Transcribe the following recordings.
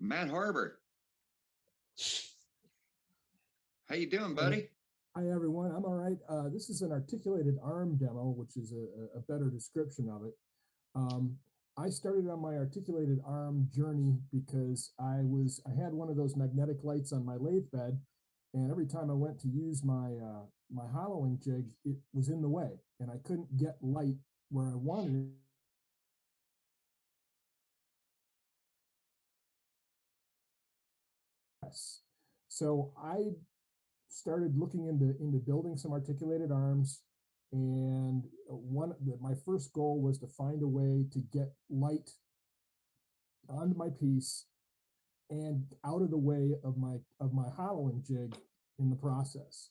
Matt Harber. How you doing, buddy? Hi, everyone. I'm all right. This is an articulated arm demo, which is a better description of it. I started on my articulated arm journey because I had one of those magnetic lights on my lathe bed, and every time I went to use my my hollowing jig, it was in the way, and I couldn't get light where I wanted it. So I started looking into building some articulated arms, and my first goal was to find a way to get light onto my piece and out of the way of my hollowing jig in the process.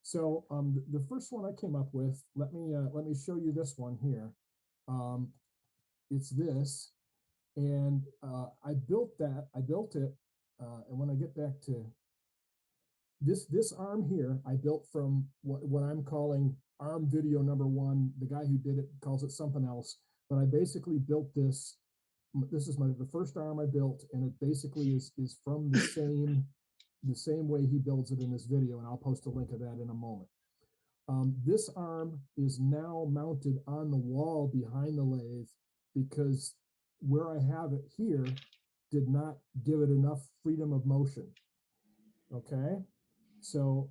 So the first one I came up with, let me show you this one here. It's this, and I built it, and when I get back to this arm here, I built from what I'm calling arm video number one. The guy who did it calls it something else, but I basically built this. This is the first arm I built, and it basically is from the same way he builds it in this video, and I'll post a link of that in a moment. This arm is now mounted on the wall behind the lathe because where I have it here did not give it enough freedom of motion. Okay. So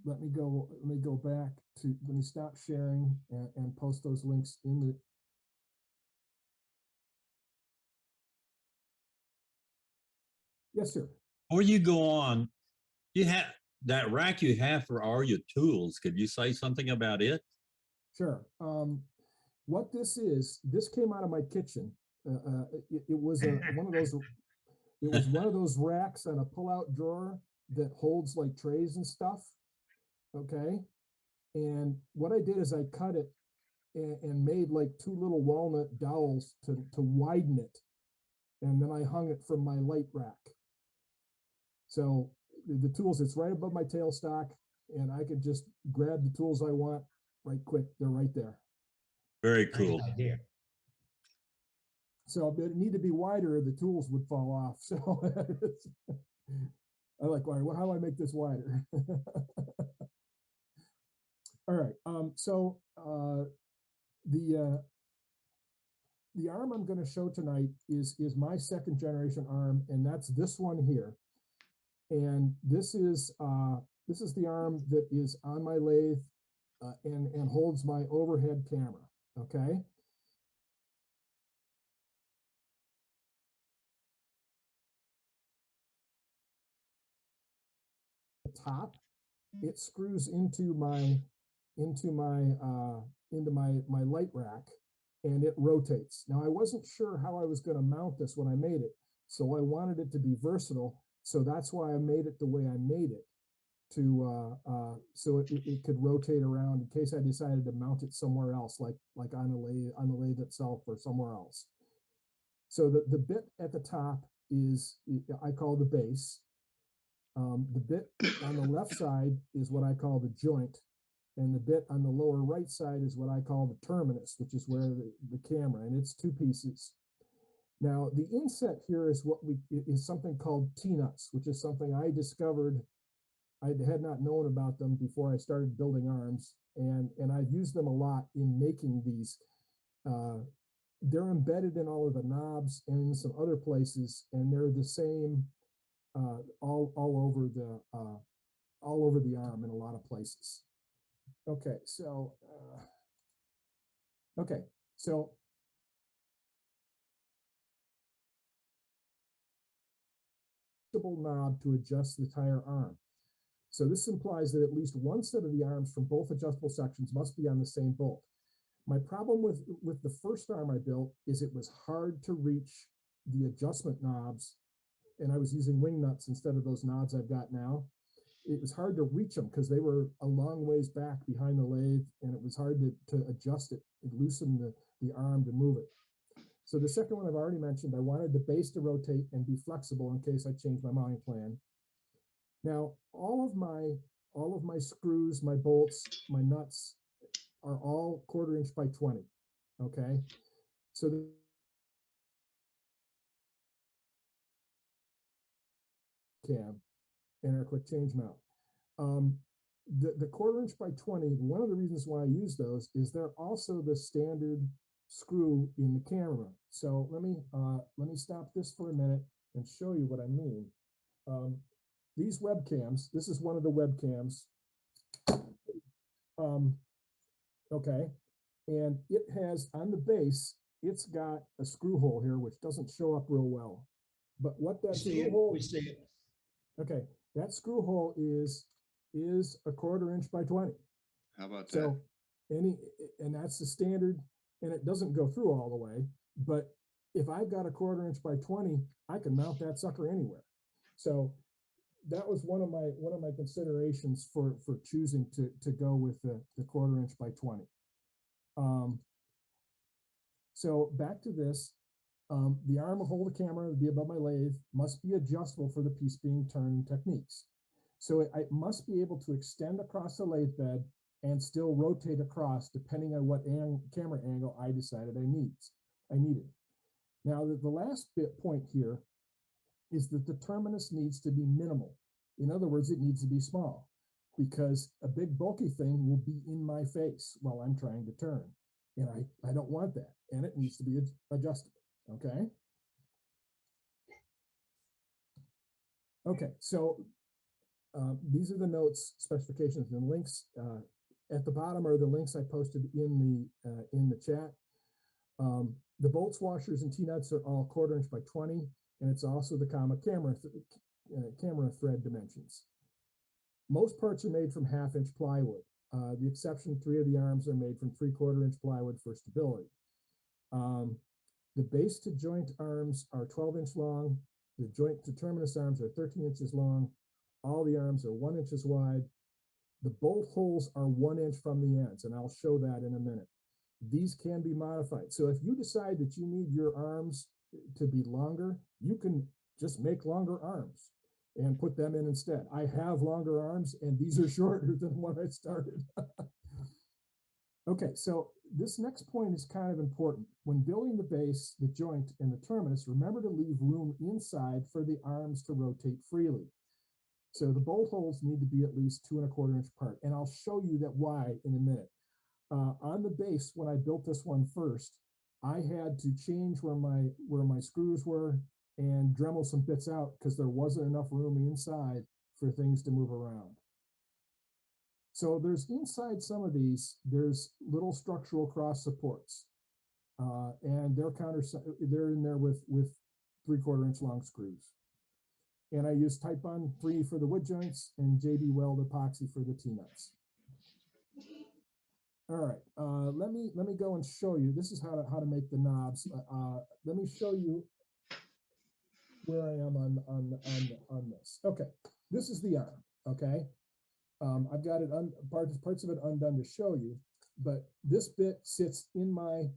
let me go back to, let me stop sharing and post those links in the. Yes, sir. Before you go on, you have that rack you have for all your tools. Could you say something about it? Sure. What this came out of my kitchen. It was one of those. It was one of those racks on a pull-out drawer that holds like trays and stuff. Okay. And what I did is I cut it and made like two little walnut dowels to widen it. And then I hung it from my light rack. So the tools, it's right above my tailstock, and I could just grab the tools I want right quick. They're right there. Very cool. Nice idea. So it need to be wider, the tools would fall off. So I like wider. Well, how do I make this wider? All right. So the arm I'm going to show tonight is my second generation arm, and that's this one here. And this is the arm that is on my lathe and holds my overhead camera. Okay. Top, it screws into my light rack, and it rotates. Now I wasn't sure how I was going to mount this when I made it, so I wanted it to be versatile. So that's why I made it the way I made it, to so it could rotate around in case I decided to mount it somewhere else, like on the lathe itself or somewhere else. So the bit at the top is, I call the base. The bit on the left side is what I call the joint, and the bit on the lower right side is what I call the terminus, which is where the camera, and it's two pieces. Now the inset here is is something called T-nuts, which is something I discovered. I had not known about them before I started building arms, and I've used them a lot in making these. They're embedded in all of the knobs and in some other places, and they're the same all over the arm in a lot of places. Okay, so knob to adjust the entire arm. So this implies that at least one set of the arms from both adjustable sections must be on the same bolt. My problem with the first arm I built is it was hard to reach the adjustment knobs, and I was using wing nuts instead of those knobs I've got now. It was hard to reach them because they were a long ways back behind the lathe, and it was hard to adjust it and loosen the arm to move it. So the second one I've already mentioned, I wanted the base to rotate and be flexible in case I changed my mounting plan. Now, all of my screws, my bolts, my nuts are all 1/4 inch by 20. Okay. So webcam and our quick change mount. The 1/4 inch by 20, one of the reasons why I use those is they're also the standard screw in the camera. So let me stop this for a minute and show you what I mean. These webcams, this is one of the webcams. Okay, and it has on the base, it's got a screw hole here, which doesn't show up real well. But what that screw hole, we see it. okay, that screw hole is a 1/4 inch by 20. How about that? So and that's the standard, and it doesn't go through all the way. But if I've got a 1/4 inch by 20, I can mount that sucker anywhere. So that was one of my considerations for choosing to go with the 1/4 inch by 20. So back to this, the arm will hold the camera, be above my lathe, must be adjustable for the piece being turned techniques. So it must be able to extend across the lathe bed and still rotate across depending on what camera angle I decided I needed. Now the last point here is that the terminus needs to be minimal. In other words, it needs to be small, because a big bulky thing will be in my face while I'm trying to turn. And I don't want that. And it needs to be adjustable, okay? Okay, so these are the notes, specifications, and links. At the bottom are the links I posted in the chat. The bolts, washers, and T-nuts are all 1/4 inch by 20, and it's also the camera thread dimensions. Most parts are made from 1/2 inch plywood. The exception, 3 of the arms are made from 3/4 inch plywood for stability. The base to joint arms are 12 inch long. The joint to terminus arms are 13 inches long. All the arms are 1 inch wide. The bolt holes are 1 inch from the ends, and I'll show that in a minute. These can be modified. So if you decide that you need your arms to be longer, you can just make longer arms and put them in instead. I have longer arms, and these are shorter than when I started. Okay, so this next point is kind of important. When building the base, the joint, and the terminus, remember to leave room inside for the arms to rotate freely. So the bolt holes need to be at least 2 1/4 inch apart, and I'll show you that why in a minute. On the base, when I built this one first, I had to change where my screws were and Dremel some bits out because there wasn't enough room inside for things to move around. So there's inside some of these, there's little structural cross supports, and they're in there with 3/4 inch long screws. And I use Type Bond 3 for the wood joints and JB Weld epoxy for the T-nuts. All right, let me go and show you. This is how to make the knobs. Let me show you where I am on this. Okay, this is the arm. Okay, I've got it parts of it undone to show you, but this bit sits in my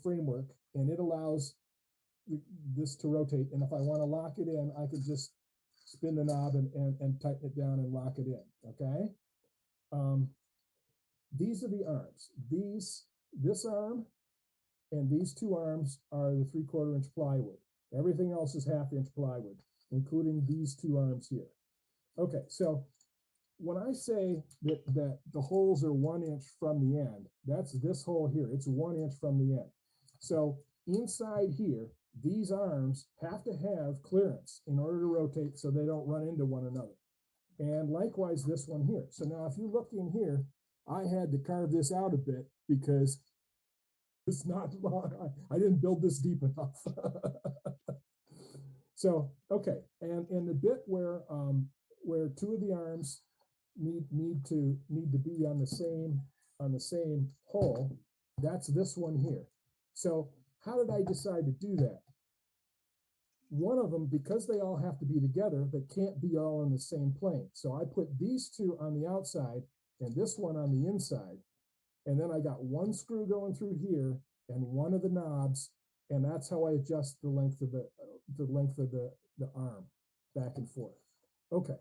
framework, and it allows this to rotate. And if I want to lock it in, I could just spin the knob and tighten it down and lock it in. Okay. These are the arms. This arm and these 2 arms are the 3/4 inch plywood. Everything else is 1/2 inch plywood, including these 2 arms here. Okay, so when I say that the holes are 1 inch from the end, that's this hole here. It's 1 inch from the end. So inside here, these arms have to have clearance in order to rotate so they don't run into one another. And likewise, this one here. So now if you look in here, I had to carve this out a bit because it's not long. I didn't build this deep enough. So, okay. And the bit where 2 of the arms need to be on the same hole, that's this one here. So how did I decide to do that? One of them, because they all have to be together, they can't be all on the same plane. So I put these 2 on the outside and this one on the inside. And then I got 1 screw going through here and 1 of the knobs, and that's how I adjust the length of the arm back and forth. Okay.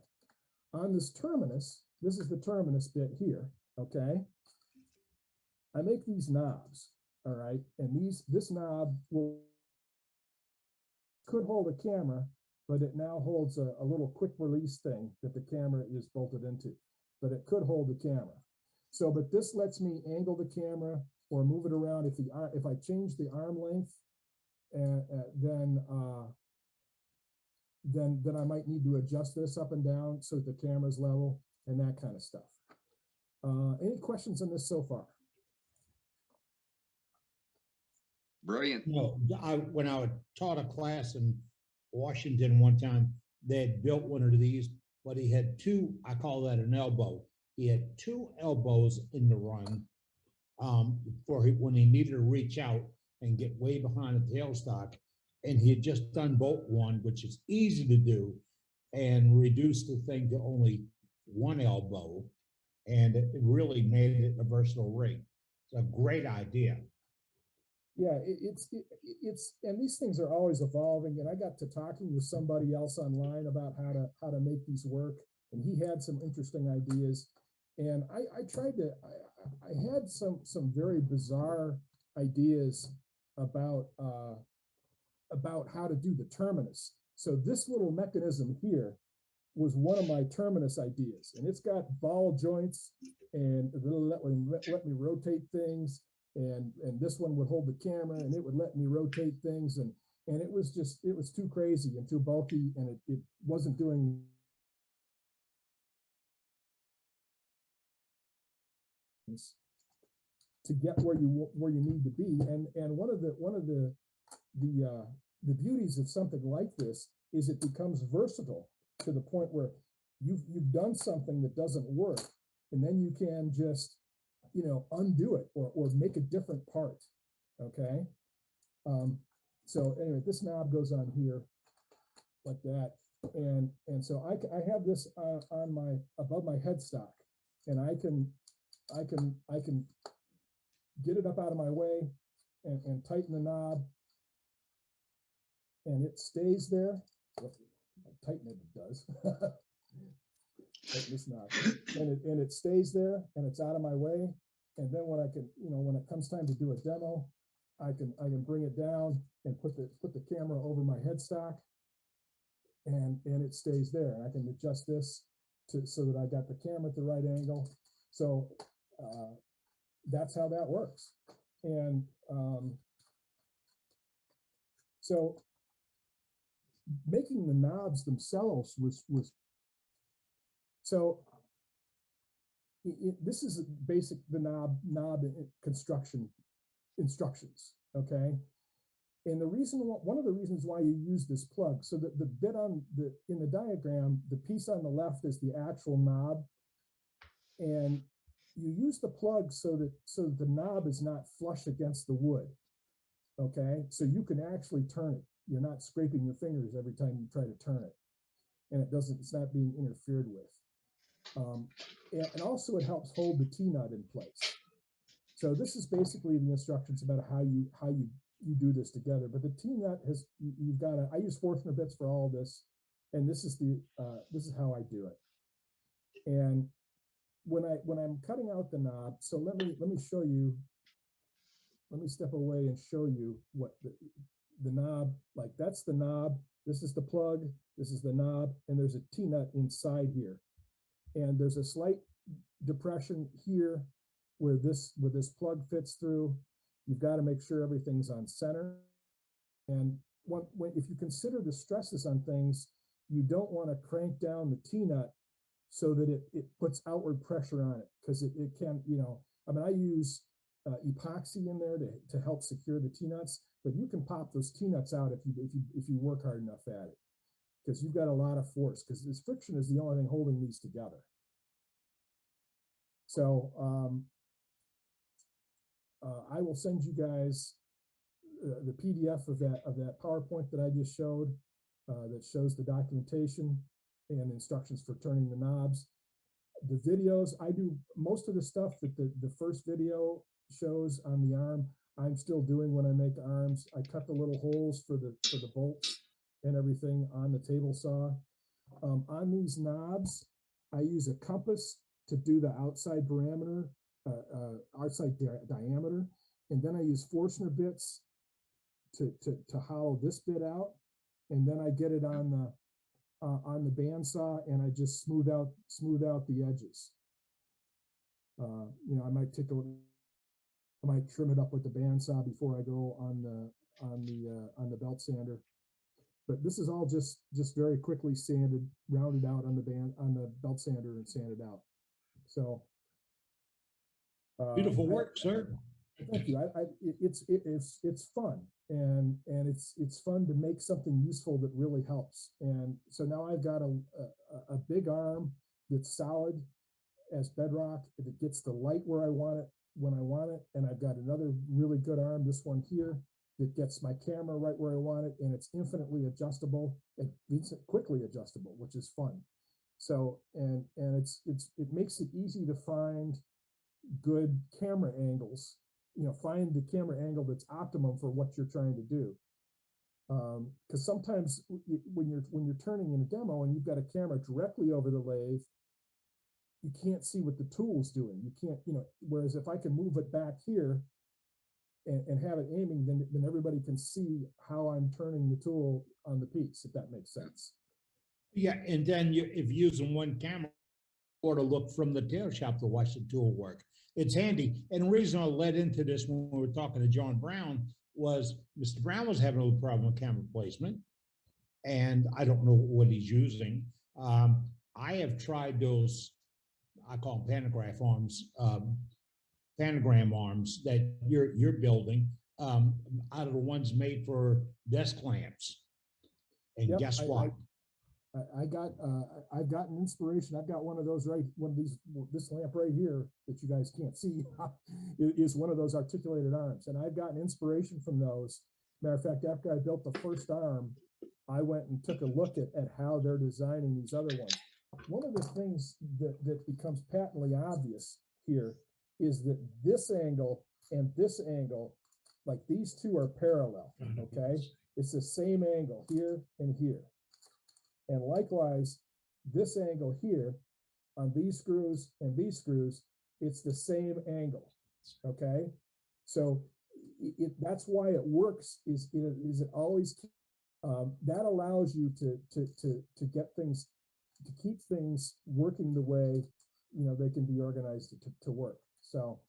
On this terminus, this is the terminus bit here, okay? I make these knobs, all right? And this knob could hold a camera but it now holds a little quick release thing that the camera is bolted into, but it could hold the camera. So, but this lets me angle the camera or move it around. If I change the arm length, then I might need to adjust this up and down so that the camera's level and that kind of stuff. Any questions on this so far? Brilliant. No, when I taught a class in Washington one time, they had built one of these, but he had two, I call that an elbow. He had two elbows in the run when he needed to reach out and get way behind the tailstock. And he had just done bolt one, which is easy to do, and reduced the thing to only one elbow. And it really made it a versatile rig. It's a great idea. Yeah, and these things are always evolving. And I got to talking with somebody else online about how to make these work, and he had some interesting ideas. And I had some very bizarre ideas about how to do the terminus. So this little mechanism here was one of my terminus ideas, and it's got ball joints, and it'll let me rotate things. And this one would hold the camera, and it would let me rotate things, and it was too crazy and too bulky, and it wasn't doing to get where you need to be. And one of the beauties of something like this is it becomes versatile to the point where you've done something that doesn't work, and then you can just undo it or make a different part. Okay. So anyway, this knob goes on here like that. And so I have this on above my headstock, and I can get it up out of my way and tighten the knob, and it stays there. I tighten it, it does. Tighten this knob, and it stays there, and it's out of my way. And then when when it comes time to do a demo, I can bring it down and put the camera over my headstock, and it stays there. And I can adjust this so that I got the camera at the right angle. So that's how that works. And so making the knobs themselves was so. This is the knob construction instructions, okay? And one of the reasons why you use this plug, so that the bit in the diagram, the piece on the left is the actual knob, and you use the plug so that the knob is not flush against the wood, okay? So you can actually turn it. You're not scraping your fingers every time you try to turn it, and it's not being interfered with. And also it helps hold the T-nut in place. So this is basically the instructions about how you do this together. But the T-nut I use Forstner bits for all this, and this is how I do it. And when I'm cutting out the knob, so let me show you. Let me step away and show you what the knob, like that's the knob. This is the plug. This is the knob, and there's a T-nut inside here. And there's a slight depression here where this plug fits through. You've got to make sure everything's on center. And if you consider the stresses on things, you don't want to crank down the T-nut so that it puts outward pressure on it, because it can, I use epoxy in there to help secure the T-nuts, but you can pop those T-nuts out if you work hard enough at it, because you've got a lot of force, because this friction is the only thing holding these together. So I will send you guys the PDF of that PowerPoint that I just showed, that shows the documentation and instructions for turning the knobs. The videos, I do most of the stuff that the first video shows on the arm, I'm still doing when I make arms. I cut the little holes for the bolts and everything on the table saw. On these knobs, I use a compass to do the outside diameter, and then I use Forstner bits to hollow this bit out, and then I get it on the bandsaw, and I just smooth out the edges. You know, I might trim it up with the bandsaw before I go on the belt sander. But this is all just very quickly rounded out on the belt sander and sanded out. So Beautiful work, sir. thank you. It's fun, and it's fun to make something useful that really helps. And so now I've got a big arm that's solid as bedrock. It gets the light where I want it when I want it, and I've got another really good arm, this one here, that gets my camera right where I want it, and it's infinitely adjustable and it's quickly adjustable, which is fun. So and it makes it easy to find good camera angles. You know, find the camera angle that's optimum for what you're trying to do. Because sometimes when you're turning in a demo and you've got a camera directly over the lathe, you can't see what the tool's doing. You can't, you know, whereas if I can move it back here and have it aiming, then everybody can see how I'm turning the tool on the piece, if that makes sense. Yeah, and then if you're using one camera, or to look from the tail shop to watch the tool work. It's handy. And the reason I led into this when we were talking to John Brown was Mr. Brown was having a little problem with camera placement, and I don't know what he's using. I have tried those, I call them pantograph arms, panogram arms that you're building out of the ones made for desk lamps. And Yep, guess what? I've gotten inspiration. I've got one of those this lamp right here that you guys can't see is one of those articulated arms. And I've gotten inspiration from those. Matter of fact, after I built the first arm, I went and took a look at how they're designing these other ones. One of the things that becomes patently obvious here is that this angle and this angle, like these two are parallel, okay? It's the same angle here and here. And likewise, this angle here on these screws and these screws, it's the same angle, okay? So that's why it works, is it always, that allows you to get things, to keep things working the way, you know, they can be organized to work. So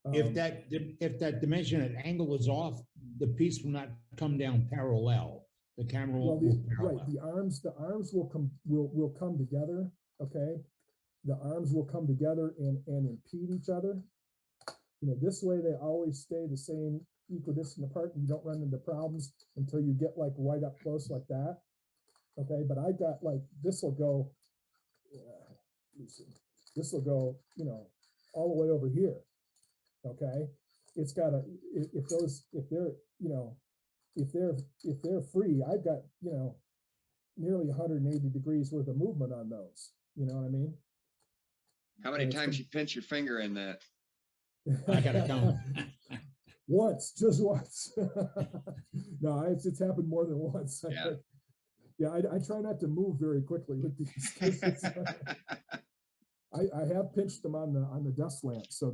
if that dimension and angle is off, the piece will not come down parallel. The camera will parallel. Right, the arms will come together. Okay, the arms will come together and impede each other. You know, this way they always stay the same equidistant apart, and you don't run into problems until you get like right up close like that. Okay, but I got like this will go. This will go, you know, all the way over here. Okay, it's got a if they're you know. If they're free, I've got, you know, nearly 180 degrees worth of movement on those. You know what I mean? How many times you pinch your finger in that? I gotta count. Once, just once. No, it's happened more than once. Yeah. I try not to move very quickly with these. I have pinched them on the desk lamp, so